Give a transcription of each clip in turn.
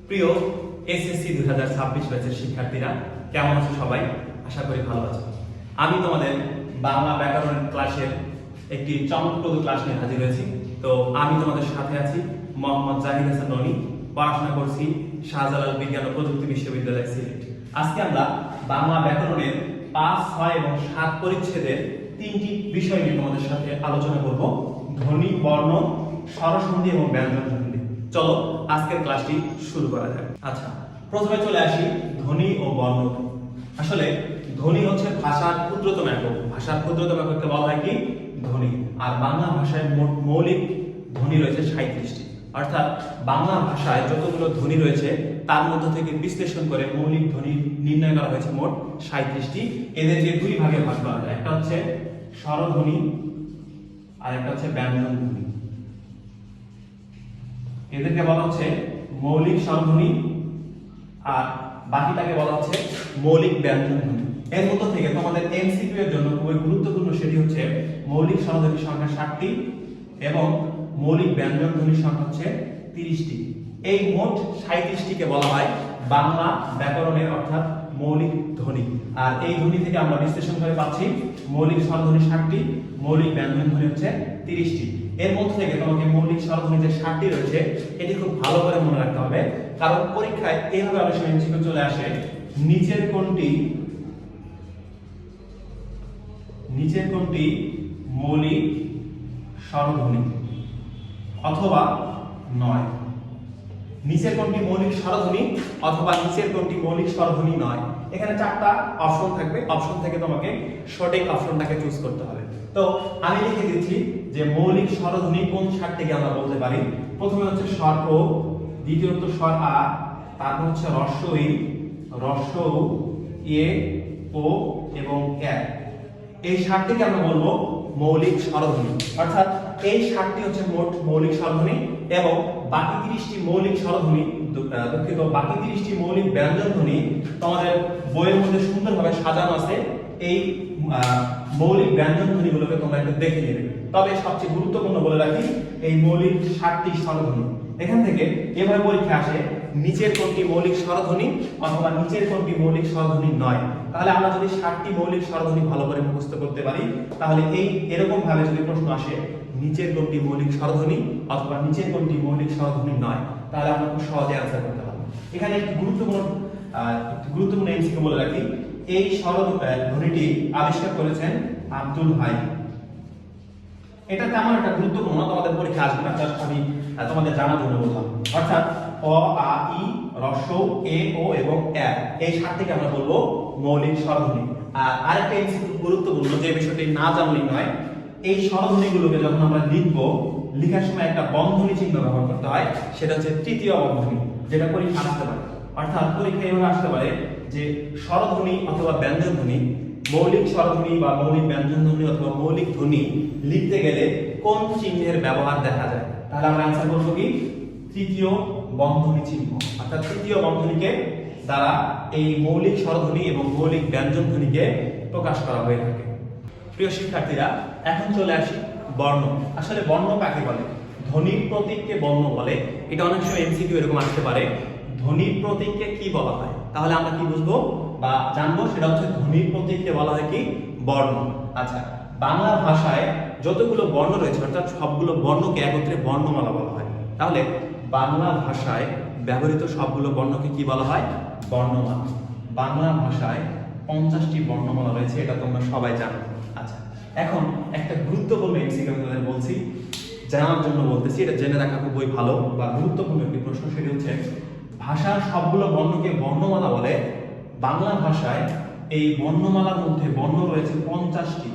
প্রিয় এসএসসি 2026 ব্যাচের শিক্ষার্থীরা কেমন আছো সবাই? আশা করি ভালো আছো। আমি তোমাদের বাংলা ব্যাকরণ ক্লাসের একটি চমকপ্রদ ক্লাস নিয়ে হাজির হয়েছি। তো আমি তোমাদের সাথে আছি মোহাম্মদ জাহিদ হাসান ননি, পড়াশোনা করছি শাহজালাল বিজ্ঞান ও প্রযুক্তি বিশ্ববিদ্যালয় সিলেট। আজকে আমরা বাংলা ব্যাকরণের 5, 6 এবং 7 পরিচ্ছেদের 3টি বিষয় নিয়ে তোমাদের সাথে আলোচনা করব: ধ্বনি, বর্ণ, স্বরসন্ধি এবং ব্যঞ্জন সন্ধি। চলো আজকের ক্লাসটি শুরু করা যাক। আচ্ছা, প্রথমে চলে আসি ধ্বনি ও বর্ণ। আসলে ধ্বনি হচ্ছে ভাষার ক্ষুদ্রতম একক। ভাষার ক্ষুদ্রতম এককে বলা হয় কি? ধ্বনি। আর বাংলা ভাষায় মোট মৌলিক ধ্বনি রয়েছে 37টি। অর্থাৎ বাংলা ভাষায় যতগুলো ধ্বনি রয়েছে তার মধ্য থেকে বিশ্লেষণ করে মৌলিক ধ্বনি নির্ণয় করা হয়েছে মোট 37টি। এদেরকে দুই ভাগে ভাগ করা যায়, একটা হচ্ছে স্বরধ্বনি আর একটা হচ্ছে ব্যঞ্জন ধ্বনি। এদেরকে বলা হচ্ছে মৌলিক স্বরধ্বনি আর বাকিটাকে বলা হচ্ছে মৌলিক ব্যঞ্জন ধ্বনি। এর মধ্যে থেকে তোমাদের এমসিকিউ এর জন্য খুবই গুরুত্বপূর্ণ সেটি হচ্ছে মৌলিক স্বরধ্বনির সংখ্যা 60টি এবং মৌলিক ব্যঞ্জন ধ্বনির সংখ্যা হচ্ছে 30টি। এই মোট 37টিকে বলা হয় বাংলা ব্যাকরণের অর্থাৎ মৌলিক ধ্বনি। আর এই ধ্বনি থেকে আমরা বিশ্লেষণ করে পাচ্ছি মৌলিক স্বরধ্বনি 60টি, মৌলিক ব্যঞ্জন ধ্বনি হচ্ছে 30টি। এর মধ্যে থেকে তোমাকে মৌলিক স্বরধ্বনি যে 60টি রয়েছে এটি খুব ভালো করে মনে রাখতে হবে, কারণ পরীক্ষায় এইভাবে অনেক সময় এমসিকিউ চলে আসে: নিচের কোনটি মৌলিক স্বরধ্বনি অথবা নয়। নিচের কোনটি মৌলিক স্বরধ্বনি অথবা নিচের কোনটি মৌলিক স্বরধ্বনি নয়। এখানে 4টা অপশন থাকবে, অপশন থেকে তোমাকে সঠিক অপশনটাকে চুজ করতে হবে। তো আমি লিখে দিচ্ছি যে মৌলিক স্বরধ্বনি কোন 60টিকে আমরা বলতে পারি। প্রথমে হচ্ছে স্বর ও, দ্বিতীয়ত স্বর আ, তারপর হচ্ছে হ্রস্ব ই, হ্রস্ব উ, এ, ও এবং এ। এই 60টিকে আমরা বলবো মৌলিক স্বরধ্বনি। অর্থাৎ এই 60টি হচ্ছে মোট মৌলিক স্বরধ্বনি এবং বাকি 30টি মৌলিক স্বরধ্বনি, বাকি 30টি মৌলিক ব্যঞ্জন ধ্বনি তোমাদের বইয়ের মধ্যে সুন্দরভাবে সাজানো আছে। এই মৌলিক ব্যঞ্জন ধ্বনিগুলোকে তোমরা একটু দেখে নেবে। তবে সবচেয়ে গুরুত্বপূর্ণ বলে রাখি, এই মৌলিক 60টি স্বরধ্বনি এখান থেকে এভাবে পরীক্ষা আসে: নিচের কোনটি মৌলিক স্বরধ্বনি অথবা নিচের কোনটি মৌলিক স্বরধ্বনি নয়। তাহলে আমরা যদি 60টি মৌলিক স্বরধ্বনি ভালো করে মুখস্থ করতে পারি, তাহলে এই এরকম ভাবে যদি প্রশ্ন আসে নিচের কোনটি মৌলিক স্বরধ্বনি অথবা নিচের কোনটি মৌলিক স্বরধ্বনি নয়, তাহলে আমরা খুব সহজে অ্যানসার করতে পারবো। এখানে একটি গুরুত্বপূর্ণ এমসিকিউ বলে রাখি: এই স্বরধ্বনিটি আবিষ্কার করেছেন আব্দুল হাই। এটা তেমন একটা গুরুত্বপূর্ণ, তোমাদের পরীক্ষা আসবে না, জাস্ট আমি তোমাদের জানার জন্য বললাম। অর্থাৎ অ, আ, ই, হ্রস্ব, এ, ও এবং এ, এই 60টিকে আমরা বলবো মৌলিক স্বরধ্বনি। আর আরেকটা এমসিকিউ গুরুত্বপূর্ণ, যে বিষয়টি না জানলেই নয়, এই স্বরধ্বনিগুলোকে যখন আমরা লিখবো, লেখার সময় একটা বন্ধনী চিহ্ন ব্যবহার করতে হয়, সেটা হচ্ছে তৃতীয় বন্ধনী, যেটা পরীক্ষা আসতে পারে। অর্থাৎ পরীক্ষা এভাবে আসতে পারে যে স্বরধ্বনি অথবা ব্যঞ্জন ধ্বনি, মৌলিক স্বরধ্বনি বা মৌলিক ব্যঞ্জন ধ্বনি অথবা মৌলিক ধ্বনি লিখতে গেলে কোন চিহ্নের ব্যবহার দেখা যায়। তাহলে আমরা অ্যানসার করব কি? তৃতীয় বন্ধনী চিহ্ন। অর্থাৎ তৃতীয় বন্ধনীকে দ্বারা এই মৌলিক স্বরধ্বনি এবং মৌলিক ব্যঞ্জন ধ্বনিকে প্রকাশ করা হয়ে থাকে। প্রিয় শিক্ষার্থীরা, এখন চলে আসি বর্ণ। আসলে বর্ণ কাকে বলে? ধ্বনির প্রতীককে বর্ণ বলে। এটা অনেক সময় এমসিকিউ এরকম আসতে পারে, ধ্বনির প্রতীককে কি বলা হয়? তাহলে আমরা কি বুঝবো বা জানবো? সেটা হচ্ছে ধ্বনির প্রতীককে বলা হয় কি? বর্ণ। আচ্ছা, বাংলা ভাষায় যতগুলো বর্ণ রয়েছে অর্থাৎ সবগুলো বর্ণকে একত্রে বর্ণমালা বলা হয়। তাহলে বাংলা ভাষায় ব্যবহৃত সবগুলো বর্ণকে কি বলা হয়? বর্ণমালা। বাংলা ভাষায় 50টি বর্ণমালা রয়েছে, এটা তোমরা সবাই জানো। আচ্ছা, এখন একটা গুরুত্বপূর্ণ এমসিকিউ তোমাদের বলছি, জানার জন্য বলতেছি, এটা জেনে রাখা খুবই ভালো বা গুরুত্বপূর্ণ একটি প্রশ্ন। সেটি হচ্ছে ভাষার সবগুলো বর্ণকে বর্ণমালা বলে। বাংলা ভাষায় এই বর্ণমালার মধ্যে বর্ণ রয়েছে 50টি।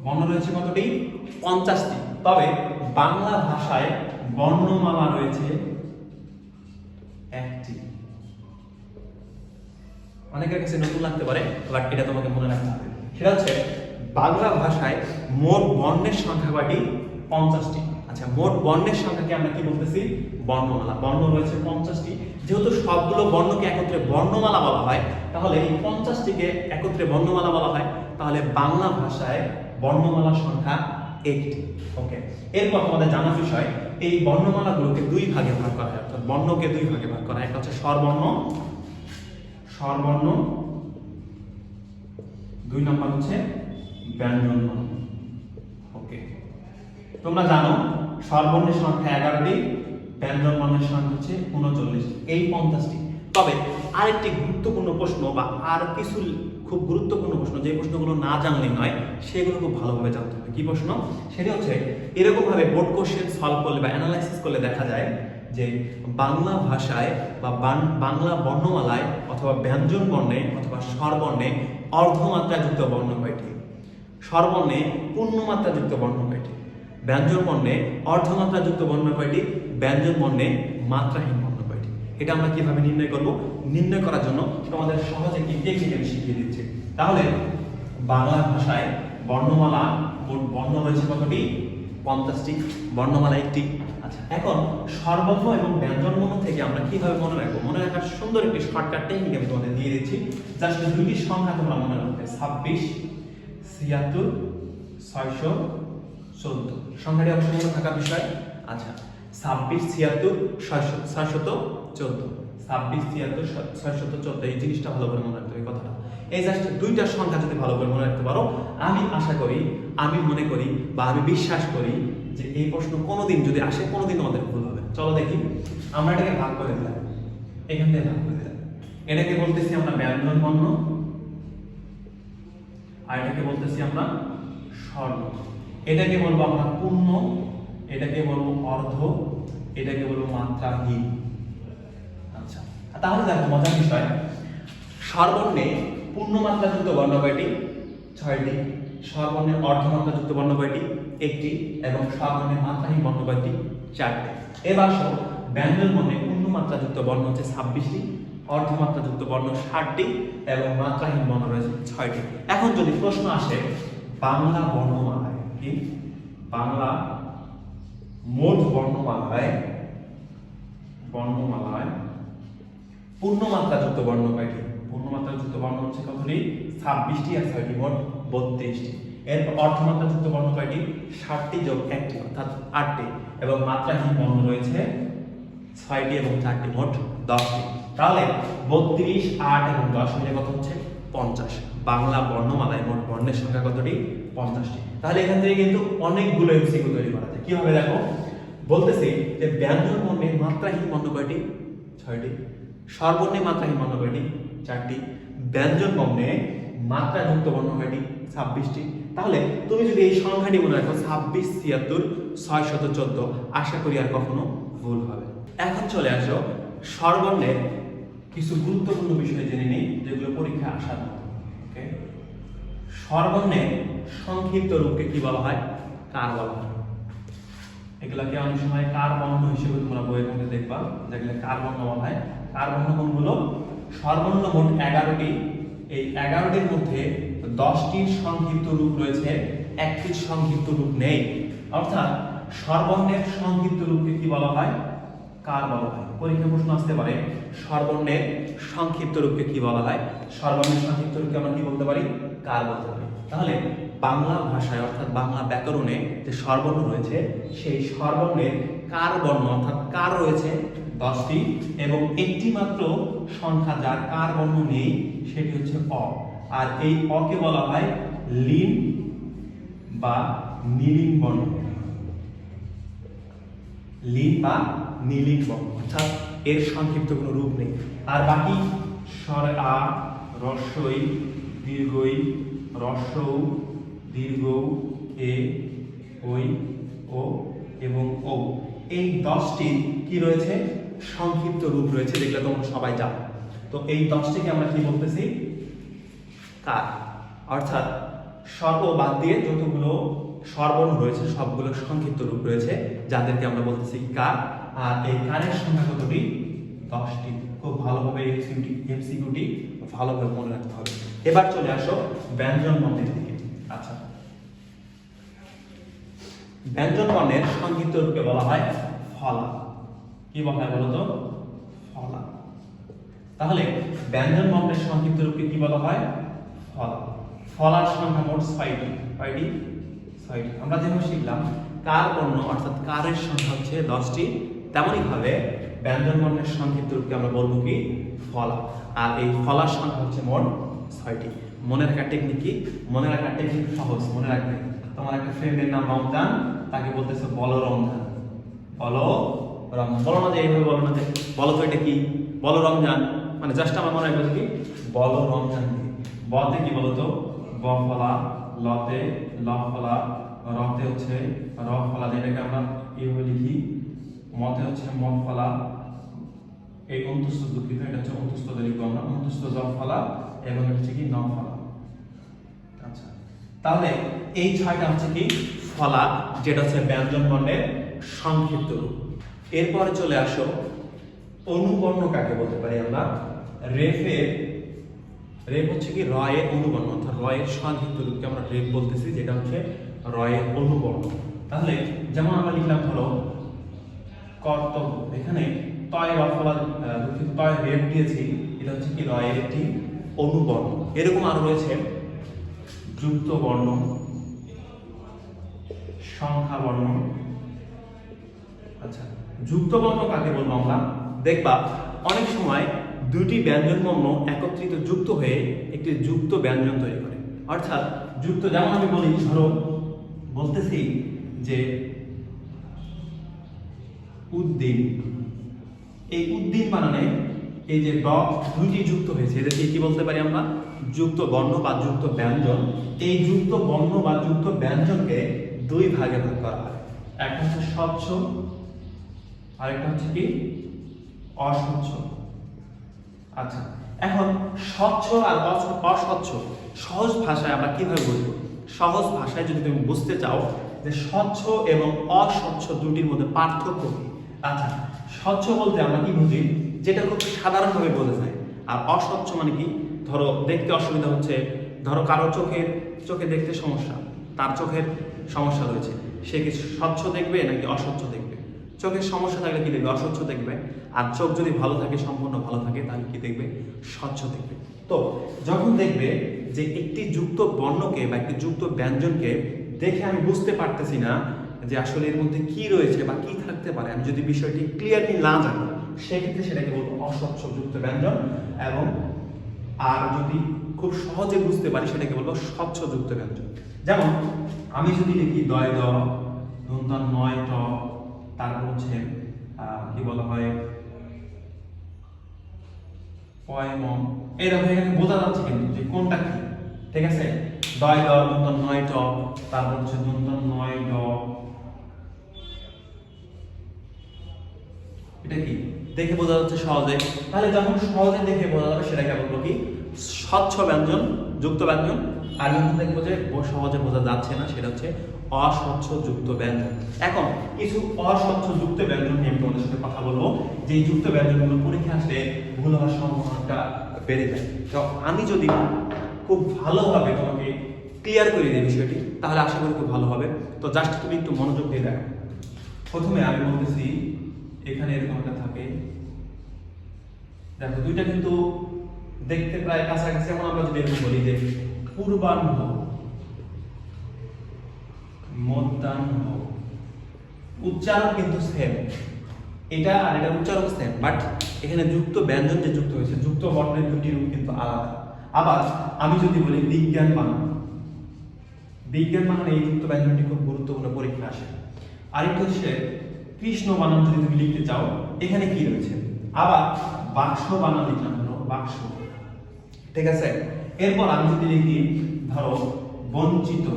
বর্ণ রয়েছে কতটি? 50টি। তবে বাংলা ভাষায় বর্ণমালা রয়েছে 1টি। অনেকের কাছে নতুন লাগতে পারে, বাট এটা তোমাকে মনে রাখতে হবে। সেটা হচ্ছে বাংলা ভাষায় মোট বর্ণের সংখ্যা কয়টি? 50টি। আচ্ছা, মোট বর্ণের সংখ্যাকে আমরা কি বলতেছি? বর্ণমালা। বর্ণ রয়েছে 50টি। যেহেতু সবগুলো বর্ণকে একত্রে বর্ণমালা বলা হয়, তাহলে এই 50টিকে একত্রে বর্ণমালা বলা হয়, তাহলে বাংলা ভাষায় বর্ণমালার সংখ্যা একটি। ওকে, এরপর তোমাদের জানা বিষয় এই বর্ণমালাগুলোকে দুই ভাগে ভাগ করা হয়, অর্থাৎ বর্ণকে দুই ভাগে ভাগ করা হয়। একটা হচ্ছে স্বরবর্ণ, স্বরবর্ণ, দুই নম্বর হচ্ছে ব্যঞ্জনবর্ণ। ওকে, তোমরা জানো স্বরবর্ণের সংখ্যা 11টি, ব্যঞ্জনবর্ণের সংখ্যা হচ্ছে 39, এই 50টি। তবে আরেকটি গুরুত্বপূর্ণ প্রশ্ন বা আর কিছু খুব গুরুত্বপূর্ণ প্রশ্ন, যে প্রশ্নগুলো না জানলে নয় সেগুলো খুব ভালোভাবে জানতে হবে। কি প্রশ্ন? সেটা হচ্ছে এরকম ভাবে বোর্ড কোশ্চেন সলভ করলে বা অ্যানালাইসিস করলে দেখা যায় যে বাংলা ভাষায় বা বাংলা বর্ণমালায় অথবা ব্যঞ্জন বর্ণে অথবা স্বরবর্ণে অর্ধমাত্রাযুক্ত বর্ণ কয়টি, স্বরবর্ণে পূর্ণমাত্রাযুক্ত বর্ণ কয়টি, ব্যঞ্জন বর্ণে অর্ধমাত্রাযুক্ত বর্ণ কয়টি, ব্যঞ্জন বর্ণে মাত্রাহীন বর্ণ কয়টি। এটা আমরা কিভাবে নির্ণয় করব? নির্ণয় করার জন্য তোমাদের সহজে কি টেকনিক আমি শিখিয়ে দিচ্ছি। তাহলে বাংলা ভাষায় বর্ণমালা মোট বর্ণ রয়েছে কতটি? 50টি, বর্ণমালা একটি। আচ্ছা, এখন স্বরবর্ণ এবং ব্যঞ্জনবর্ণ থেকে আমরা কিভাবে মনে রাখবো? মনে রাখার সুন্দর একটি শর্টকাট টেকনিক আমি তোমাদের দিয়ে দিচ্ছি। জাস্ট দুইটি সংখ্যা তোমরা মনে রাখবে, 26, 76, 614। সংখ্যাটি অবশ্যই মনে থাকার বিষয়। আচ্ছা, 26, 76, 614, 26, 76, 614, এই জিনিসটা ভালো করে মনে রাখতে হবে, কথাটা। এই জাস্ট দুইটা সংখ্যা যদি ভালো করে মনে রাখতে পারো, আমি আশা করি, আমি মনে করি বা আমি বিশ্বাস করি যে এই প্রশ্ন কোনোদিন যদি আসে, কোনোদিন আমাদের ভুল হবে। চলো দেখি, আমরা এটাকে ভাগ করে দিলাম, এখান থেকে ভাগ করে দিলাম। এটাকে বলতেছি আমরা ব্যঞ্জন বর্ণ, আর এটাকে বলতেছি আমরা স্বরবর্ণ। এটাকে বলবো আমরা পূর্ণ, এটাকে বলবো অর্ধ, এটাকে বলবো মাত্রাহীন। আচ্ছা, তাহলে দেখো মজার বিষয়, স্বরবর্ণে পূর্ণমাত্রাযুক্ত বর্ণ কয়টি? 6টি, স্বরবর্ণে অর্ধমাত্রাযুক্ত বর্ণ কয়টি? 1টি, এবং স্বরবর্ণে মাত্রাহীন বর্ণ কয়টি? 4টি। এবার আসো ব্যঞ্জন বর্ণে পূর্ণমাত্রাযুক্ত বর্ণ হচ্ছে 26টি, অর্ধমাত্রাযুক্ত বর্ণ 60টি, এবং মাত্রাহীন বর্ণ রয়েছে 6টি। এখন যদি প্রশ্ন আসে বাংলা বর্ণমালায়, কি বাংলা মোট বর্ণমালায় পূর্ণমাত্রাযুক্ত বর্ণ কয়টি? পূর্ণমাত্রাযুক্ত বর্ণ হচ্ছে কতটি? 26টি, আর 6টি, মোট 32টি। এরপর অর্ধমাত্রাযুক্ত বর্ণ কয়টি? 60টি যোগ 1টি, অর্থাৎ 8টি, এবং মাত্রাহীন বর্ণ রয়েছে 6টি এবং 4টি, মোট 10টি। তাহলে 32, 8 এবং 10 মিলে কত হচ্ছে? 50। বাংলা বর্ণমালায় মোট বর্ণের সংখ্যা কতটি? 50টি। তাহলে এখান থেকে কিন্তু অনেকগুলো এমসিকিউ তৈরি করা যায়। কিভাবে দেখো, বলতেছি যে ব্যঞ্জন বর্ণে মাত্রাহীন বর্ণ কয়টি? 6টি, স্বরবর্ণে মাত্রাহীন বর্ণ কয়টি? 4টি, ব্যঞ্জন বর্ণে মাত্রাযুক্ত বর্ণ কয়টি? 26টি। তাহলে তুমি যদি এই সংখ্যাটি মনে রাখো 26, 76, 614, আশা করি আর কখনো ভুল হবে। এখন চলে আসো স্বরবর্ণের কিছু গুরুত্বপূর্ণ বিষয় জেনে নিই, যেগুলো পরীক্ষা আসার মতো। ওকে, স্বরবর্ণের সংক্ষিপ্ত রূপকে কি বলা হয়? কার বলা হয়। এগুলাকে অনেক সময় কার বর্ণ হিসেবে তোমরা বইয়ের মধ্যে দেখবা, যেগুলো কার বর্ণ বলা হয়। কার বর্ণ কোনগুলো? স্বরবর্ণ মোট 11টি, এই 11টির মধ্যে 10টির সংক্ষিপ্ত রূপ রয়েছে, 1টির সংক্ষিপ্ত রূপ নেই। অর্থাৎ স্বরবর্ণের সংক্ষিপ্ত রূপকে কি বলা হয়? কার বলা হয়। পরীক্ষা প্রশ্ন আসতে পারে স্বরবর্ণের সংক্ষিপ্ত রূপকে কি বলা হয়? স্বরবর্ণের সংক্ষিপ্ত রূপকে আমরা কি বলতে পারি? কার বলতে পারি। তাহলে বাংলা ভাষায় অর্থাৎ বাংলা ব্যাকরণে যে স্বরবর্ণ রয়েছে, সেই স্বরবর্ণের কার বর্ণ অর্থাৎ কার রয়েছে 10টি, এবং একটি মাত্র সংখ্যা যার কার বর্ণ নেই, সেটি হচ্ছে অ। আর এই অকে বলা হয় লিন বা নীলিন বর্ণ, লিন বা নীলিন বর্ণ, অর্থাৎ এর সংক্ষিপ্ত কোনো রূপ নেই। আর বাকি স্বর আ, রস্বই, দীর্ঘই, রস্বউ, দীর্ঘ, এ, ওই, ও এবং ও, এই 10টি কি রয়েছে? সংক্ষিপ্ত রূপ রয়েছে, যেগুলো তোমরা সবাই জানো। তো এই 10টিকে আমরা কি বলতেছি? কার। অর্থাৎ স্বর ও বাদ দিয়ে যতগুলো স্বরবর্ণ রয়েছে সবগুলো সংক্ষিপ্ত রূপ রয়েছে, যাদেরকে আমরা বলতেছি কার। আর এই কারের সংখ্যা কতটি? 10টি। খুব ভালোভাবে এমসিকিউটি ভালোভাবে মনে রাখতে হবে। এবার চলে আসো ব্যঞ্জন বর্ণের দিকে। আচ্ছা, ব্যঞ্জন বর্ণের সংক্ষিপ্ত রূপকে বলা হয় ফলা। কি বলা হয় বলতো? ফলা। তাহলে ব্যঞ্জন বর্ণের সংক্ষিপ্ত রূপকে কি বলা হয়? ফলা। ফলার সংখ্যা মোট 6টি। কয়টি? 6টি। আমরা যেভাবে শিখলাম কার বর্ণ অর্থাৎ কারের সংখ্যা হচ্ছে 10টি, তেমনই ভাবে ব্যঞ্জন বর্ণের সংক্ষিপ্ত রূপকে আমরা বলবো কি ফলা। আর এই ফলার সংখ্যা হচ্ছে মোট 6টি। মনে রাখার টেকনিক কি? মনে রাখার টেকনিক সহজ, মনে রাখবে তোমার একটা ফ্রেন্ডের নাম রমজান, তাকে বলতেছে বলো রমজান, বলো রমজান। বলো না যে এইভাবে বলো না যে বলো তো এটা কি, বলো রমজান, মানে জাস্ট আমার মনে রাখবে কি বলো রমজান কি। বতে কি বলতো ব ফলা, লতে ল ফলা, রতে হচ্ছে র ফলা, যেটাকে আমরা এইভাবে লিখি, মতে হচ্ছে ম ফলা, এই অন্তস্থ দুঃখিত এটা হচ্ছে অন্তস্থ লিখবো আমরা, অন্তস্থ জ ফলা এবং হচ্ছে কি ন ফলা। আচ্ছা, তাহলে এই 6টা হচ্ছে কি ফলা, যেটা হচ্ছে ব্যঞ্জন বর্ণের সংক্ষিপ্ত রূপ। এরপরে চলে আসো অনুবর্ণ কাকে বলতে পারি আমরা? রেফের, রেফ হচ্ছে কি রয়ের অনুবর্ণ, অর্থাৎ রয়ের সংক্ষিপ্ত রূপকে আমরা রেফ বলতেছি, যেটা হচ্ছে রয়ের অনুবর্ণ। তাহলে যেমন আমরা লিখলাম ধরো কর্তব্য, এখানে তয় র ফলা দুঃখিত তয় রেফ দিয়েছি, এটা হচ্ছে কি রয়ের একটি অনুবর্ণ। এরকম আরো রয়েছে যুক্ত বর্ণ, সংখ্যা বর্ণ। আচ্ছা, যুক্ত বর্ণ কাকে বলবো আমরা? দেখবা অনেক সময় দুটি ব্যঞ্জন বর্ণ একত্রিত যুক্ত হয়ে একটি যুক্ত ব্যঞ্জন তৈরি করে। অর্থাৎ যুক্ত, যেমন আমি বলি ধরো বলতেছি যে উদ্দিন, এই উদ্দিন বানানে এই যে ড দুইটি যুক্ত হয়েছে, এদেরকে কি বলতে পারি আমরা? যুক্ত বর্ণ বা যুক্ত ব্যঞ্জন। এই যুক্ত বর্ণ বা যুক্ত ব্যঞ্জনকে দুই ভাগে ভাগ করা হয়, একটা হচ্ছে স্বচ্ছ আর একটা হচ্ছে কি অস্বচ্ছ। আচ্ছা, এখন স্বচ্ছ আর অস্বচ্ছ সহজ ভাষায় আমরা কিভাবে বুঝবো? সহজ ভাষায় যদি তুমি বুঝতে চাও যে স্বচ্ছ এবং অস্বচ্ছ দুটির মধ্যে পার্থক্য কি। আচ্ছা, স্বচ্ছ বলতে আমরা কি বুঝি? যেটা খুব সাধারণভাবে বোঝা যায়। আর অস্বচ্ছ মানে কি? ধরো দেখতে অসুবিধা হচ্ছে, ধরো কারো চোখে দেখতে সমস্যা, তার চোখের সমস্যা রয়েছে, সে কি স্বচ্ছ দেখবে নাকি অস্বচ্ছ দেখবে? চোখের সমস্যা থাকলে কি দেখবে? অস্বচ্ছ দেখবে। আর চোখ যদি ভালো থাকে, সম্পূর্ণ ভালো থাকে, তাহলে কি দেখবে? স্বচ্ছ দেখবে। তো যখন দেখবে যে একটি যুক্ত বর্ণকে বা একটি যুক্ত ব্যঞ্জনকে দেখে আমি বুঝতে পারতেছি না যে আসলে এর মধ্যে কি রয়েছে বা কি থাকতে পারে, আমি যদি বিষয়টি ক্লিয়ারলি না জানি, সেক্ষেত্রে সেটাকে বলবো অস্বচ্ছ যুক্ত ব্যঞ্জন। এবং আর যদি খুব সহজে বুঝতে পারি, সেটাকে বলবো স্বচ্ছ যুক্ত ব্যঞ্জন। যেমন আমি যদি লিখি দয় দ, দন্তন নয় ট, তারপর হচ্ছে কি বলা হয় পয় ম, এরকম এখানে বোঝা যাচ্ছে কিন্তু যে কোনটা কি। ঠিক আছে, দয় দ দন্তন নয় ট, তারপর হচ্ছে দন্তন নয় ড, এটা কি দেখে বোঝা যাচ্ছে সহজে। তাহলে যখন সহজে দেখে বোঝা যাবে, সেটাকে বলবো কি স্বচ্ছ ব্যঞ্জন যুক্ত ব্যঞ্জন। আর যখন দেখবো যে সহজে বোঝা যাচ্ছে না, সেটা হচ্ছে অস্বচ্ছ যুক্ত ব্যঞ্জন। এখন কিছু অস্বচ্ছ যুক্ত ব্যঞ্জন নিয়ে আমি তোমাদের সাথে কথা বলবো, যে যুক্ত ব্যঞ্জনগুলো পরীক্ষা আসলে ভুল হওয়ার সম্ভাবনাটা বেড়ে যায়। তো আমি যদি খুব ভালোভাবে তোমাকে ক্লিয়ার করে দিই বিষয়টি, তাহলে আশা করি খুব ভালো হবে। তো জাস্ট তুমি একটু মনোযোগ দিয়ে দেখো। প্রথমে আমি বলতেছি এখানে এরকম একটা থাকে, দেখো দুইটা কিন্তু দেখতে প্রায় কাছাকাছি। এখন আমরা যদি এরকম বলি যে পূর্বাহ্ন, মধ্যাহ্ন, উচ্চারণ কিন্তু সেম, এটা আর এটা উচ্চারণ সেম, বাট এখানে যুক্ত ব্যঞ্জন যে যুক্ত হয়েছে, যুক্ত বর্ণের দুটি রূপ কিন্তু আলাদা। আবার আমি যদি বলি বিজ্ঞান বানান, বিজ্ঞান বানান এই যুক্ত ব্যঞ্জনটি খুব গুরুত্বপূর্ণ, পরীক্ষা আসে। আরেকটা হচ্ছে কৃষ্ণ বানান যদি তুমি লিখতে চাও, এখানে কি রয়েছে। আবার বাক্স বানান লিখলাম, ধরো বাক্স। ঠিক আছে, এরপর আমি যদি লিখি ধরো বঞ্চিত,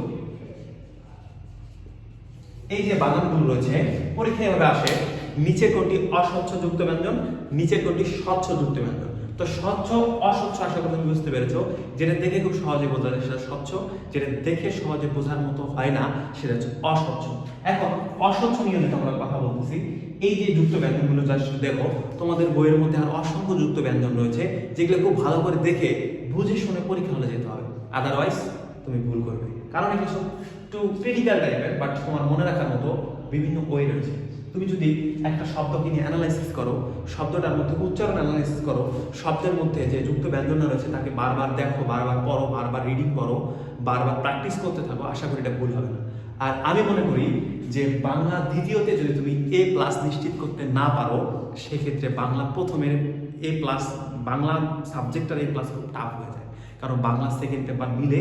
এই যে বানানগুলো রয়েছে পরীক্ষায় এভাবে আসে, নিচে কোনটি অস্বচ্ছ যুক্ত ব্যঞ্জন, নিচে কোনটি স্বচ্ছ যুক্ত ব্যঞ্জন। তো স্বচ্ছ অস্বচ্ছ আশা করি তুমি বুঝতে পেরেছো। যেটা দেখে খুব সহজে বোঝা যায় সেটা স্বচ্ছ, যেটা দেখে সহজে বোঝার মতো হয় না সেটা হচ্ছে অস্বচ্ছ। এখন অস্বচ্ছ নিয়ে যেটা আমরা কথা বলতেছি, এই যে যুক্ত ব্যঞ্জনগুলো জাস্ট দেখো, তোমাদের বইয়ের মধ্যে আর অসংখ্য যুক্ত ব্যঞ্জন রয়েছে, যেগুলো খুব ভালো করে দেখে বুঝে শুনে পরীক্ষা হলে যেতে হবে, আদারওয়াইজ তুমি ভুল করবে। কারণ এটা একটু ক্রিটিক্যাল টাইপের, বাট তোমার মনে রাখার মতো বিভিন্ন ওয়ে রয়েছে। তুমি যদি একটা শব্দকে নিয়ে অ্যানালাইসিস করো, শব্দটার মধ্যে উচ্চারণ অ্যানালাইসিস করো, শব্দের মধ্যে যে যুক্ত ব্যঞ্জন রয়েছে তাকে বারবার দেখো, বারবার পড়ো, বারবার রিডিং করো, বারবার প্র্যাকটিস করতে থাকো, আশা করি এটা ভুল হবে না। আর আমি মনে করি যে বাংলা দ্বিতীয়তে যদি তুমি এ প্লাস নিশ্চিত করতে না পারো, সেক্ষেত্রে বাংলা প্রথমের এ প্লাস, বাংলা সাবজেক্টটার এ প্লাস খুব টাফ হয়ে যায়, কারণ বাংলা সেকেন্ড পেপার মিলে,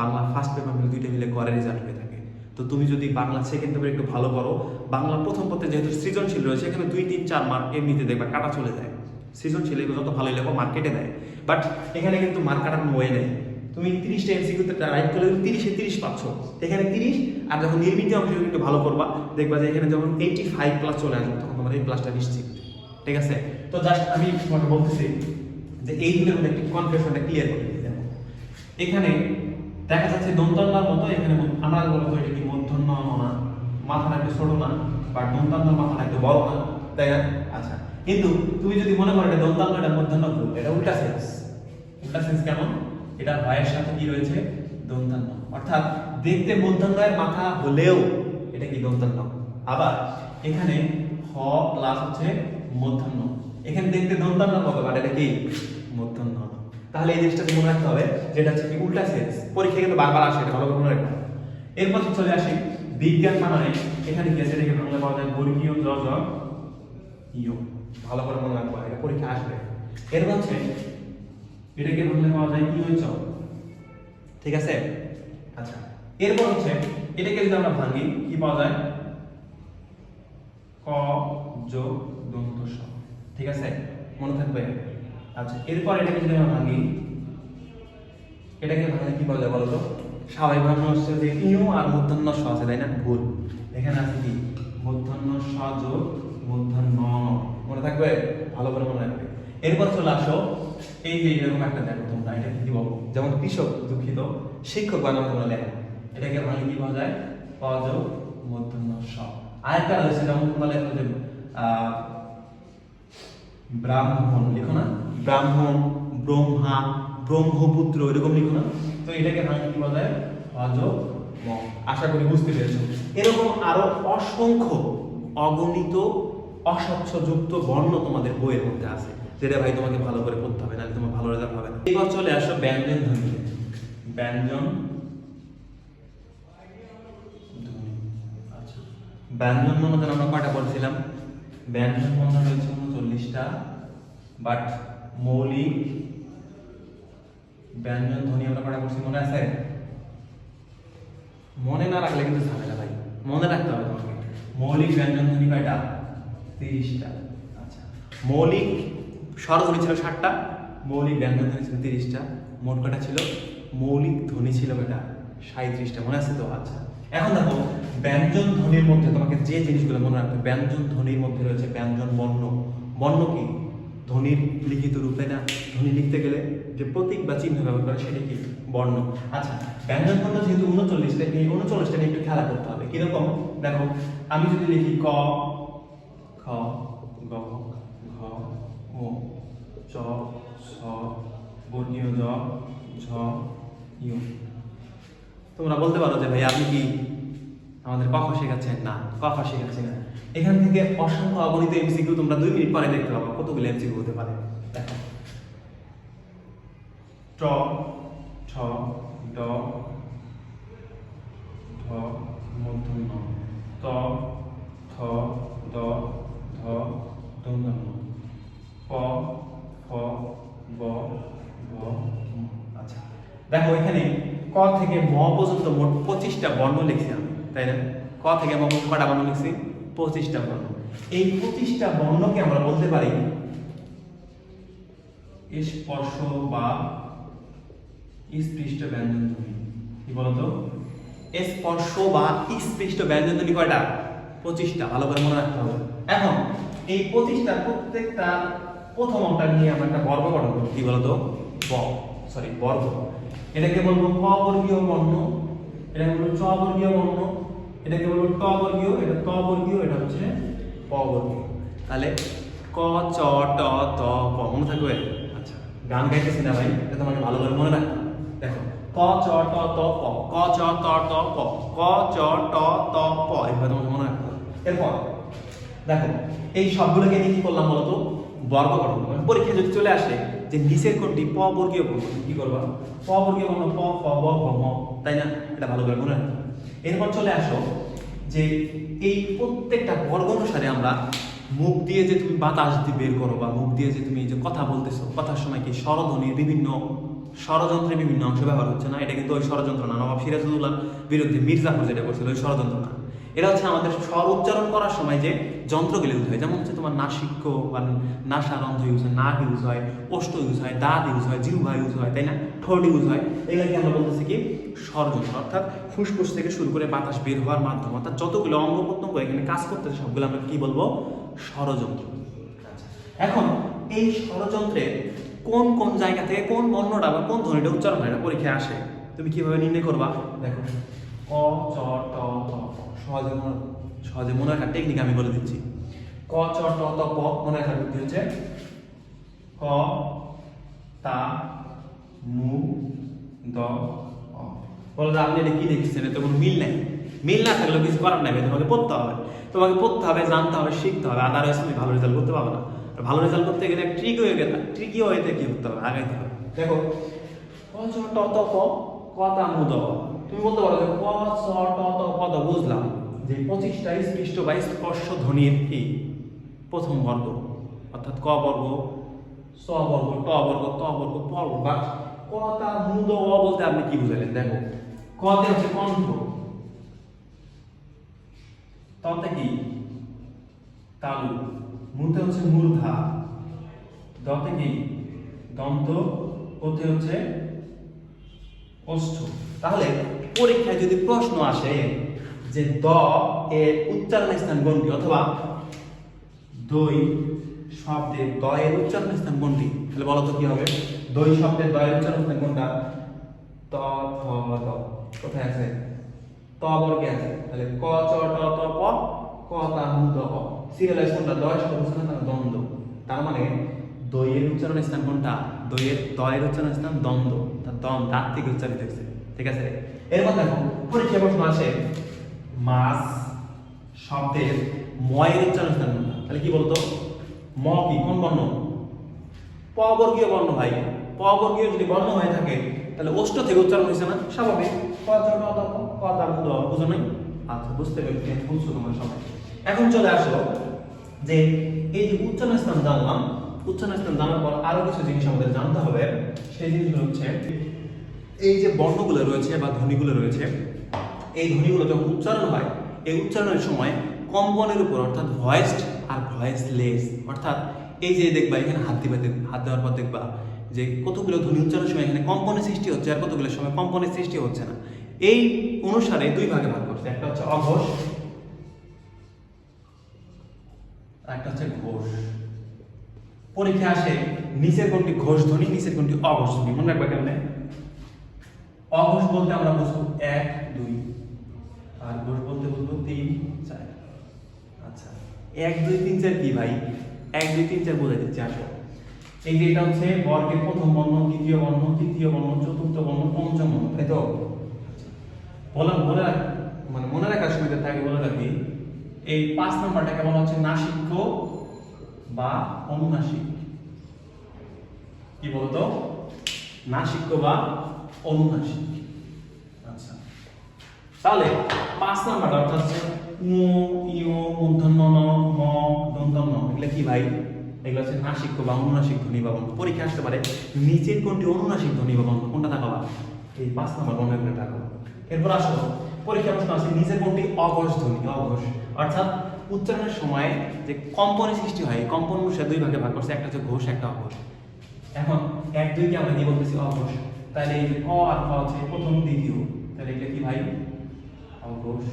বাংলা ফার্স্ট পেপার মিলে, দুইটা মিলে গড়ে রেজাল্ট হয়ে থাকে। তো তুমি যদি বাংলা সেকেন্ড পেপার একটু ভালো করো, বাংলা প্রথম পত্রে যেহেতু সৃজনশীল রয়েছে, এখানে 2, 3, 4 মার্ক এমনিতে দেখবা কাটা চলে যায়। সৃজনশীল এগুলো যত ভালোই লেখো মার্ক কেটে দেয়, বাট এখানে কিন্তু মার্ক কাটার ওয়ে নেই। তুমি 30টা এমসিকিউতে রাইট করলে 30-এ 30 পাচ্ছ, এখানে 30। আর যখন নির্মিত অংশ একটু ভালো করবা, দেখবা যে এখানে যখন 85 প্লাস চলে আসবে, তখন তোমার এই প্লাসটা নিশ্চিত। ঠিক আছে? তো জাস্ট আমি তোমাকে বলতেছি যে এই দুটোর মধ্যে একটি কনফিউশনটা ক্লিয়ার করে দিই। দেখো এখানে দেখা যাচ্ছে দন্তান্নার মতো, এখানে আমরা বলবো এটা কি মূর্ধন্য না, মাথাটা একটু ছোট না, বা দন্তান্নার মাথাটা একটু বড় না, তাই না? আচ্ছা, কিন্তু তুমি যদি মনে করো এটা দন্তান্ন, এটা মূর্ধন্য ভুল, এটা উল্টা সেন্স। উল্টা সেন্স কেমন? এটা ভয়ের সাথে কি রয়েছে? দন্তান্ন। অর্থাৎ দেখতে মূর্ধন্যের মাথা হলেও এটা কি দন্তান্ন। আবার এখানে হ প্লাস হচ্ছে মূর্ধন্য, এখানে দেখতে দন্তান্ন হবে, বাট এটা কি মূর্ধন্য। তাহলে এই জিনিসটা মনে রাখতে হবে, যেটা হচ্ছে কি উল্টা সেন্স। পরীক্ষায় কিন্তু বারবার আসে, এটা ভালো করে মনে রাখতে হবে। এরপর চলে আসি বিজ্ঞান বানানে। এখানে কি আছে? এটাকে বাংলা পাওয়া যায় বর্গীয় জ জ ইয়। ভালো করে মনে রাখবো, এটা পরীক্ষা আসবে। এরপর হচ্ছে এটাকে বাংলা পাওয়া যায় ইয় চ। ঠিক আছে? আচ্ছা, এরপর হচ্ছে এটাকে যদি আমরা ভাঙি, কি পাওয়া যায়? ক যোগ দন্ত স। ঠিক আছে? মনে থাকবে। আচ্ছা, এরপর এটাকে যদি আমরা ভাঙি, এটাকে ভাঙলে কি পাওয়া যায় বলো তো? স্বাভাবিক ভাবে হচ্ছে যে ইউ আর মূর্ধন্য স আছে, তাই না? ভুল। এখানে আছে কি মূর্ধন্য স যোগ মূর্ধন্য ন। মনে থাকবে? ভালো করে মনে রাখবে। এরপর চলে আসো এই যে এরকম একটা দেখো তোমরা, এটা কি বলবো? যেমন কৃষক, দুঃখিত, শিক্ষক বানানো তোমরা লেখো, এটাকে ভাঙলে কি পাওয়া যায়? ক যোগ মূর্ধন্য স। আরেকটা রয়েছে, যেমন তোমরা লেখো যে ব্রাহ্মণ, লিখো না? ব্রাহ্মণ, ব্রহ্মা, ব্রহ্মপুত্র, এরকম লিখো না? তো এটাকে ভাঙলে কি বলা যায়? অজ ম। আশা করি বুঝতে পেরেছো। এরকম আরো অসংখ্য অগণিত অস্বচ্ছযুক্ত বর্ণ তোমাদের বইয়ের মধ্যে আছে, যেটা ভাই তোমাকে ভালো করে পড়তে হবে, নাহলে তোমার ভালো রেজাল্ট হবে না। এবার চলে আসো ব্যঞ্জন ধ্বনি। ব্যঞ্জন ধ্বনি। আচ্ছা, ব্যঞ্জন বর্ণ আমরা কয়টা পড়ছিলাম? ব্যঞ্জন বর্ণ রয়েছে 39টা, বাট মৌলিক ব্যঞ্জন ধ্বনি আমরা কয়টা পড়ছি মনে আছে? মনে না রাখলে কিন্তু ঝামেলা ভাই, মনে রাখতে হবে তোমাকে। মৌলিক ব্যঞ্জন ধ্বনি কয়টা? 30টা। আচ্ছা, মৌলিক স্বরধ্বনি ছিল 60টা, মৌলিক ব্যঞ্জন ধ্বনি ছিল 30টা, মোট কয়টা ছিল? মৌলিক ধ্বনি ছিল কয়টা? 37টা। মনে আছে তো? আচ্ছা, এখন দেখো ব্যঞ্জন ধ্বনির মধ্যে তোমাকে যে জিনিসগুলো মনে রাখতে, ব্যঞ্জন ধ্বনির মধ্যে রয়েছে ব্যঞ্জন বর্ণ। বর্ণ কি? ধ্বনির লিখিত রূপ, তাই না? ধ্বনি লিখতে গেলে যে প্রতীক বা চিহ্ন ব্যবহার করে, সেটা কি? বর্ণ। আচ্ছা, ব্যঞ্জন বর্ণ যেহেতু 39টা, এই 39টা নিয়ে একটু খেলা করতে হবে। কিরকম? দেখো আমি যদি লিখি ক, খ, গ, ঘ, ঙ, চ, ছ, বর্গীয় জ, ঝ, ঞ। তোমরা বলতে পারো যে ভাই আপনি কি আমাদের ক খ শেখাচ্ছেন? না, ক খ শেখাচ্ছি না। এখান থেকে অসংখ্য অগণিত এমসিকিউ তোমরা 2 মিনিট পরে দেখতে পাবো কতগুলো এমসিকিউ হতে পারে। দেখো ট, ছ, ড, ঢ, মূর্ধন্য, ত, থ, দ, ধ, দন্তান্ন, প, ফ, ব, ভ, ম। আচ্ছা, দেখো এখানে ক থেকে ম পর্যন্ত মোট 25টা বর্ণ লিখছি আমি, তাই না? ক থেকে ম পর্যন্ত কয়টা বর্ণ লিখছি? 25টা বর্ণ। এই 25টা বর্ণকে আমরা বলতে পারি স্পর্শ বা স্পৃষ্ট ব্যঞ্জন ধ্বনি। কি বলতো? স্পর্শ বা স্পৃষ্ট ব্যঞ্জন ধ্বনি কয়টা? 25টা। ভালো করে মনে রাখতে হবে। এখন এই 25টার প্রত্যেকটা প্রথম অংশটা নিয়ে আমরা একটা বর্গ গঠন করব। কি বলতো? বর্গ। এটাকে বলবো ক বর্গীয় বর্ণ, এটাকে বলবো চ বর্গীয় বর্ণ, এটাকে বলবো ট বর্গীয়, এটা ত বর্গীয়, এটা হচ্ছে প বর্গীয়। তাহলে ক চ ট ত প। মনে থাকবে? আচ্ছা, গান গাইতেছি না ভাই, এটা তোমাকে ভালো করে মনে রাখতে হবে। দেখো ক চ ট ত প, ক চ ট ত প, ক চ ট ত প, এইভাবে তোমাকে মনে রাখতে হবে। এরপর দেখো এই সবগুলোকে নিয়ে কি করলাম বলতো? বর্গ গঠন করলাম। পরীক্ষায় যদি চলে আসে যে নিচের কোনটি প বর্গীয় বর্ণ, কি করবা? প বর্গীয় বর্ণ প, ফ, ব, ভ, ম, তাই না? এটা ভালো করে মনে রাখতে হবে। এরপর চলে আসো যে এই প্রত্যেকটা বর্গ অনুসারে আমরা মুখ দিয়ে যে তুমি বাতাস দিয়ে বের করো বা মুখ দিয়ে যে তুমি যে কথা বলতেছো, কথার সময় কি স্বরধ্বনির বিভিন্ন ষড়যন্ত্রের বিভিন্ন অংশ ব্যবহার হচ্ছে না? এটা কিন্তু ওই ষড়যন্ত্র না, নবাব সিরাজউদ্দৌলার বিরুদ্ধে মির্জাফর যেটা করছিল ওই ষড়যন্ত্র না। এটা হচ্ছে আমাদের স্বর উচ্চারণ করার সময় যে যন্ত্রগুলো ইউজ হয়, যেমন হচ্ছে তোমার নাসিক্য বা নাসারন্ধ্র ইউজ হয়, নাক ইউজ হয়, ওষ্ঠ ইউজ হয়, দাঁত ইউজ হয়, জিহ্বা ইউজ হয়, তাই না, ঠোঁট ইউজ হয়। এগুলোকে আমরা বলতেছি কি স্বরযন্ত্র, অর্থাৎ ফুসফুস থেকে শুরু করে বাতাস বের হওয়ার মাধ্যম, অর্থাৎ যতগুলো অঙ্গ প্রত্যঙ্গ এখানে কাজ করতেছে সবগুলো আমরা কি বলবো? ষড়যন্ত্র। এখন এই ষড়যন্ত্রের কোন কোন জায়গা থেকে কোন বর্ণটা বা কোন ধ্বনিটা উচ্চারণ হয়, এটা পরীক্ষায় আসে। তুমি কিভাবে নির্ণয় করবা? দেখো ক চ ট প, সহজে মনে রাখার টেকনিক আমি বলে দিচ্ছি। ক চ ট ত প মনে রাখার বুদ্ধি হচ্ছে ক তা মু দ অ। বলো আপনি এটা কি দেখছেন? এতে কোনো মিল নাই। মিল না থাকলেও কিছু করার নাই, তোমাকে পড়তে হবে, জানতে হবে, শিখতে হবে, আদারওয়াইজ তুমি ভালো রেজাল্ট করতে পারবে না। ভালো রেজাল্ট করতে গেলে ট্রিকি ওয়েতে কি করতে হবে? আগাইতে হবে। দেখো ক চ ট ত প, ক তা মু দ অ। তুমি বলতে পারো যে ক চ ট ত প দ, বুঝলাম যে 25টা স্পৃষ্ট বা স্পর্শ ধ্বনির কি প্রথম বর্গ, অর্থাৎ ক বর্গ, স বর্গ, ট বর্গ, ত বর্গ, প বর্গ। বা ক তা মু দ অ বলতে আপনি কি বুঝালেন? দেখো ক তে হচ্ছে কণ্ঠ, ততে কি তালু, মুতে হচ্ছে মূর্ধা, দতে কি দন্ত, ওতে হচ্ছে ওষ্ঠ। তাহলে পরীক্ষায় যদি প্রশ্ন আসে যে দ এর উচ্চারণ স্থান কোনটি, অথবা দই শব্দের দ এর উচ্চারণ স্থান কোনটি, তাহলে বলো তো কি হবে? দই শব্দের দ এর উচ্চারণ স্থান কোনটা? ত থ দ। কোথায় আছে? ত বর্গে আছে। তাহলে ক চ ট ত প, ক তা মু দ অ। সিরিয়ালাইজ কোনটা? দ এর শব্দ স্থান দ্বন্দ্ব। তার মানে দই এর উচ্চারণ স্থান কোনটা? দ এর উচ্চারণ স্থান দ্বন্দ্ব, তার দম দাঁত থেকে উচ্চারিত হচ্ছে। ঠিক আছে? এরপর দেখো পরীক্ষা প্রশ্ন আছে মাছ শব্দের ম এর উচ্চারণ স্থান কোনটা? তাহলে কি বলতো? ম কি কোন বর্ণ? প বর্গীয় বর্ণ ভাই। প বর্গীয় যদি বর্ণ হয়ে থাকে তাহলে ওষ্ঠ থেকে উচ্চারণ হয়েছে না? স্বাভাবিক। ক চ ট ত প, ক তা মু দ অ। বুঝো নাই? আচ্ছা, বুঝতে পেরেছি, বুঝছো তোমরা সবাই। এখন চলে আসো যে এই যে উচ্চারণ স্থান জানলাম, উচ্চারণ স্থান জানার পর আরো কিছু জিনিস আমাদের জানতে হবে। সেই জিনিসগুলো হচ্ছে এই যে বর্ণগুলো রয়েছে বা ধ্বনিগুলো রয়েছে, এই ধ্বনিগুলো যখন উচ্চারণ হয়, এই উচ্চারণের সময় কম্পনের উপর, অর্থাৎ ভয়েসড আর ভয়েসলেস, অর্থাৎ এই যে দেখবা এখানে হাত দেওয়ার পর দেখবা যে কতগুলো ধ্বনি উচ্চারণের সময় এখানে কম্পনের সৃষ্টি হচ্ছে আর কতগুলো সময় কম্পনের সৃষ্টি হচ্ছে না। এই অনুসারে দুই ভাগে ভাগ করছে, একটা হচ্ছে অঘোষ, একটা হচ্ছে ঘোষ। পরীক্ষা আসে নিচের কোনটি ঘোষ ধ্বনি, নিচের কোনটি অঘোষ ধ্বনি। মনে রাখবা কেমনে? অঘোষ বলতে আমরা বুঝবো 1 2, আর ঘোষ বলতে বুঝবো 3 4। আচ্ছা, 1 2 3 4 কি ভাই? 1 2 3 4 বোঝাই দিচ্ছি। আসো, এই যে এটা হচ্ছে বর্গের প্রথম বর্ণ, দ্বিতীয় বর্ণ, তৃতীয় বর্ণ, চতুর্থ বর্ণ, পঞ্চম বর্ণ, তাই তো? মনে রাখার সুবিধা থাকে বলে রাখি, এই 5 নম্বরটাকে বলা হচ্ছে নাসিক্য বা অনুনাসিক। কি বলতো? নাসিক্য বা অনুনাসিক। আচ্ছা, তাহলে 5 নাম্বারটা অর্থাৎ উ ইউ মূর্ধন্য ন ম দন্তন্য, এগুলো কি ভাই? এগুলো হচ্ছে নাসিক্য বা অনুনাসিক ধ্বনি বা বর্ণ। পরীক্ষা আসতে পারে নিচের কোনটি অনুনাসিক ধ্বনি বা বর্ণ, কোনটা তাকাবা? এই 5 নাম্বার বর্ণগুলো তাকাবা। এরপর আসো পরীক্ষা প্রশ্ন আছে নিচের কোনটি অঘোষ ধ্বনি। অঘোষ অর্থাৎ উচ্চারণের সময় যে কম্পনের সৃষ্টি হয়, কম্পন অনুসারে দুই ভাগে ভাগ করছে, একটা হচ্ছে ঘোষ, একটা অঘোষ। এখন 1 2 কে আমরা কি বলতেছি? অঘোষ। তাহলে এই যে ক আর খ হচ্ছে প্রথম দ্বিতীয়, তাহলে এটা কি ভাই? অঘোষ।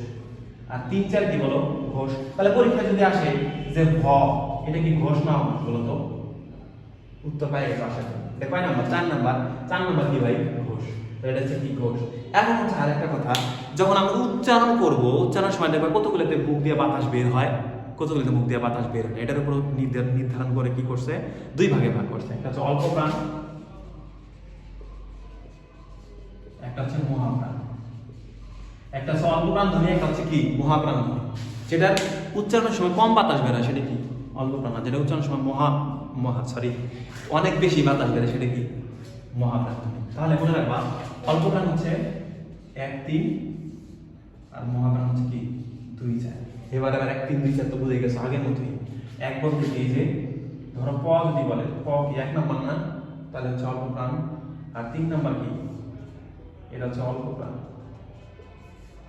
আর 3 4 কি বলো? ঘোষ। তাহলে পরীক্ষা যদি আসে যে ভ, এটা কি ঘোষ না অঘোষ বলো তো? উত্তর পাই গেছে আশা করি। এটা কয় নাম্বার? 4 নাম্বার। 4 নাম্বার কি ভাই? ঘোষ। তো এটা হচ্ছে কি? ঘোষ। এখন হচ্ছে আরেকটা কথা, যখন আমরা উচ্চারণ করব, উচ্চারণের সময় দেখবা কতগুলোতে মুখ দিয়ে বাতাস বের হয়, কতগুলোতে মুখ দিয়ে বাতাস বের হয়, এটার উপর নির্ধারণ করে কি করছে? দুই ভাগে ভাগ করছে। একটা হচ্ছে অল্প প্রাণ, একটা হচ্ছে মহাপ্রাণ। একটা হচ্ছে অল্প প্রাণ ধ্বনি, একটা হচ্ছে কি? মহাপ্রাণ ধ্বনি। যেটা উচ্চারণের সময় কম বাতাস বের হয় সেটা কি? অল্প প্রাণ। যেটা উচ্চারণের সময় অনেক বেশি বাতাস বের হয় সেটা কি? মহাপ্রাণ ধ্বনি। তাহলে মনে রাখবা অল্প প্রাণ হচ্ছে 1 3, আর মহাপ্রাণ হচ্ছে কি 2 4। এবার 1 3 2 4 তো বুঝে গেছো আগের মতোই। এক বলতে কি যে ধরো প যদি বলে প কি 1 নাম্বার না, তাহলে হচ্ছে অল্প প্রাণ। আর 3 নাম্বার কি, এটা হচ্ছে অল্প প্রাণ।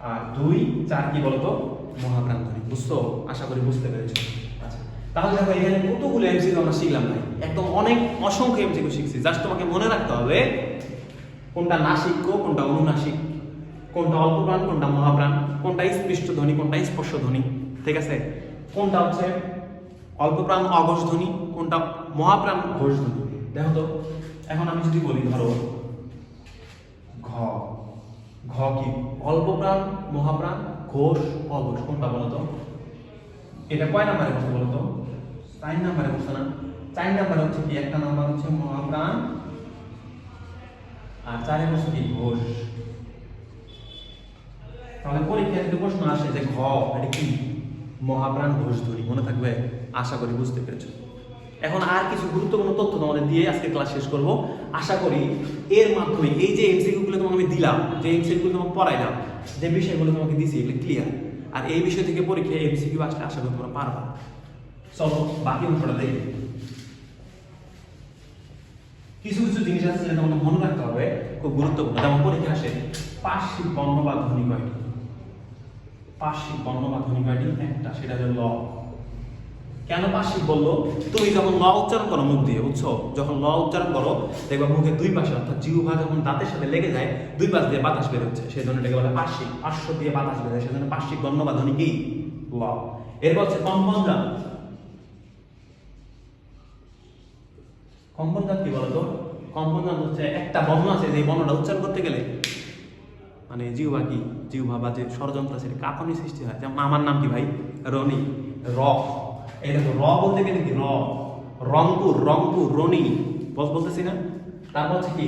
আর 2 4 কি বলতো মহাপ্রাণ ধ্বনি। বুঝছো? আশা করি বুঝতে পেরেছো। আচ্ছা, তাহলে দেখো এখানে কতগুলো এমসিকিউ আমরা শিখলাম ভাই, একদম অনেক অসংখ্য এমসিকিউ শিখছি। জাস্ট তোমাকে মনে রাখতে হবে কোনটা নাসিক্য, কোনটা অনুনাসিক, কোনটা অল্প প্রাণ, কোনটা মহাপ্রাণ, কোনটা স্পৃষ্ট ধ্বনি, কোনটা স্পর্শ ধ্বনি, ঠিক আছে? কোনটা হচ্ছে অল্প প্রাণ অঘোষ ধ্বনি, কোনটা মহাপ্রাণ ঘোষ ধ্বনি। দেখো তো এখন আমি যদি বলি ধরো ঘ, ঘ কি অল্প প্রাণ, মহাপ্রাণ, ঘোষ, অঘোষ, কোনটা বলো তো? এটা কয় নাম্বারে বলছে বলো তো? 4 নাম্বারে বলছে না? 4 নাম্বারে হচ্ছে কি, একটা নাম্বার হচ্ছে মহাপ্রাণ আর 4 হচ্ছে কি ঘোষ। তাহলে পরীক্ষায় যদি প্রশ্ন আসে যে ঘ এটা কি মহাপ্রাণ ঘোষ ধ্বনি, মনে থাকবে? আশা করি বুঝতে পেরেছো। এখন আর কিছু গুরুত্বপূর্ণ তথ্য তোমাদের দিয়ে আজকে ক্লাস শেষ করব। আশা করি এর মাধ্যমে এই যে এমসিকিউগুলো তোমাকে আমি দিলাম, যে এমসিকিউগুলো তোমাকে পড়াইলাম, যে বিষয়গুলো তোমাকে দিছি এগুলো ক্লিয়ার। আর এই বিষয় থেকে পরীক্ষায় এমসিকিউ আসলে আশা করি তোমরা পারবা। চলো বাকি অংশটা দেখি। কিছু কিছু জিনিস আছে যেটা তোমাকে মনে রাখতে হবে, খুব গুরুত্বপূর্ণ। যেমন পরীক্ষা আসে পার্শ্বিক বর্ণ বা ধ্বনি কয়টি? পার্শ্বিক বর্ণ বা ধ্বনি কয়টি? একটা, সেটা হলো ল। কেন পার্শ্বিক বললো? তুমি যখন ল উচ্চারণ করো মুখ দিয়ে, বুঝছো? যখন ল উচ্চারণ করো দেখবা মুখের দুই পাশে অর্থাৎ জিহ্বা যখন দাঁতের সাথে লেগে যায় দুই পাশ দিয়ে বাতাস বের হচ্ছে, সেই জন্য এটাকে বলে পার্শ্বিক। পার্শ্ব দিয়ে বাতাস বের হয়, সেই জন্য পার্শ্বিক বর্ণ বা ধ্বনি কি? ল। এরপর হচ্ছে কম্পনজাত। কম্পনজাত কি বলতো? কম্পনজাত হচ্ছে একটা বর্ণ আছে, যে বর্ণটা উচ্চারণ করতে গেলে মানে জিহ্বা কি, জিহ্বা বা যে ষড়যন্ত্র আছে কাঁপানি সৃষ্টি হয়। যেমন আমার নাম কি ভাই? রনি, র। এই দেখো র বলতে গেলে কি র, রংপুর, রংপুর, রনি বলতেছি না? তারপর হচ্ছে কি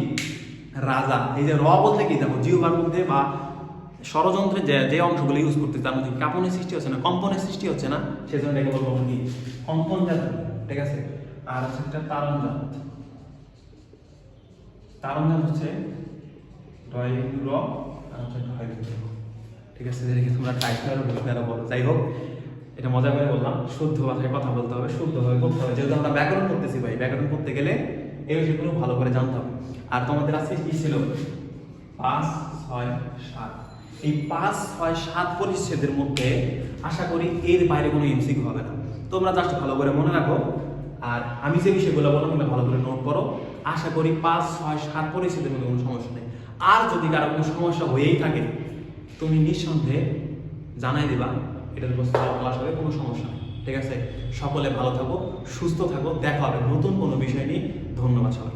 রাজা। এই যে র বলতে কি দেখো জিহ্বার মধ্যে বা ষড়যন্ত্রের যে অংশগুলো ইউজ করতে তার মধ্যে কাঁপনের সৃষ্টি হচ্ছে না, কম্পনের সৃষ্টি হচ্ছে না, সেজন্য এটাকে বলবো কি কম্পনজাত, ঠিক আছে? আর হচ্ছে একটা তারণজাত। তারণজাত হচ্ছে ঢয় র আর হচ্ছে ঢয় র, ঠিক আছে? দেখি তোমরা টাইফয়েড বলো। যাই হোক, এটা মজা করে বললাম, শুদ্ধ ভাষায় কথা বলতে হবে, শুদ্ধভাবে করতে হবে। যেহেতু আমরা ব্যাকরণ করতেছি ভাই, ব্যাকরণ করতে গেলে এই বিষয়গুলো ভালো করে জানতে হবে। আর তোমাদের আজকে কি ছিল? 5 6 7। এই 5 6 7 পরিচ্ছেদের মধ্যে আশা করি এর বাইরে কোনো এমসিকিউ হবে না। তোমরা জাস্ট ভালো করে মনে রাখো। আর আমি যে বিষয়গুলো বললাম তোমরা ভালো করে নোট করো। আশা করি 5 6 7 পরিচ্ছেদের মধ্যে কোনো সমস্যা নেই। আর যদি কারো কোনো সমস্যা হয়েই থাকে তুমি নিঃসন্দেহে জানাই দিবা, এটার উপর ক্লাস হবে, কোনো সমস্যা নেই, ঠিক আছে? সকলে ভালো থাকো, সুস্থ থাকো, দেখা হবে নতুন কোনো বিষয় নিয়ে। ধন্যবাদ সবাই।